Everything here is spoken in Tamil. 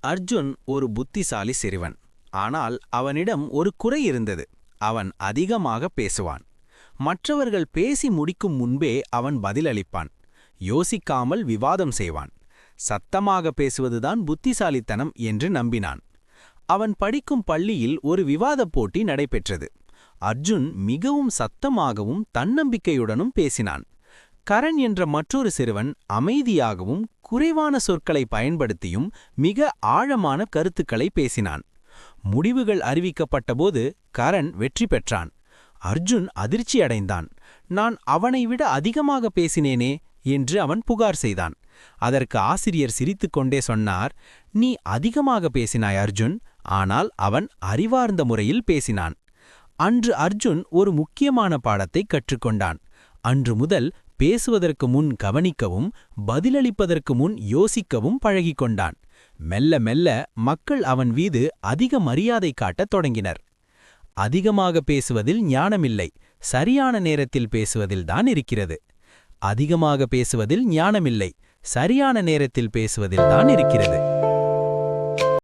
அர்ஜுன் ஒரு புத்திசாலி சிறுவன். ஆனால் அவனிடம் ஒரு குறை இருந்தது. அவன் அதிகமாக பேசுவான். மற்றவர்கள் பேசி முடிக்கும் முன்பே அவன் பதிலளிப்பான். யோசிக்காமல் விவாதம் செய்வான். சத்தமாக பேசுவதுதான் புத்திசாலித்தனம் என்று நம்பினான். அவன் படிக்கும் பள்ளியில் ஒரு விவாதப் போட்டி நடைபெற்றது. அர்ஜுன் மிகவும் சத்தமாகவும் தன்னம்பிக்கையுடனும் பேசினான். கரண் என்ற மற்றொரு சிறுவன் அமைதியாகவும் குறைவான சொற்களை பயன்படுத்தியும் மிக ஆழமான கருத்துக்களை பேசினான். முடிவுகள் அறிவிக்கப்பட்டபோது கரண் வெற்றி பெற்றான். அர்ஜுன் அதிர்ச்சியடைந்தான். நான் அவனை விட அதிகமாக பேசினேனே என்று அவன் புகார் செய்தான். அதற்கு ஆசிரியர் சிரித்துக்கொண்டே சொன்னார், நீ அதிகமாக பேசினாய் அர்ஜுன், ஆனால் அவன் அறிவார்ந்த முறையில் பேசினான். அன்று அர்ஜுன் ஒரு முக்கியமான பாடத்தை கற்றுக்கொண்டான். அன்று முதல் பேசுவதற்கு முன் கவனிக்கவும் பதிலளிப்பதற்கு முன் யோசிக்கவும் பழகிக்கொண்டான். மெல்ல மெல்ல மக்கள் அவன் மீது அதிக மரியாதை காட்டத் தொடங்கினர். அதிகமாக பேசுவதில் ஞானமில்லை, சரியான நேரத்தில் பேசுவதில்தான் இருக்கிறது. அதிகமாக பேசுவதில் ஞானமில்லை, சரியான நேரத்தில் பேசுவதில்தான் இருக்கிறது.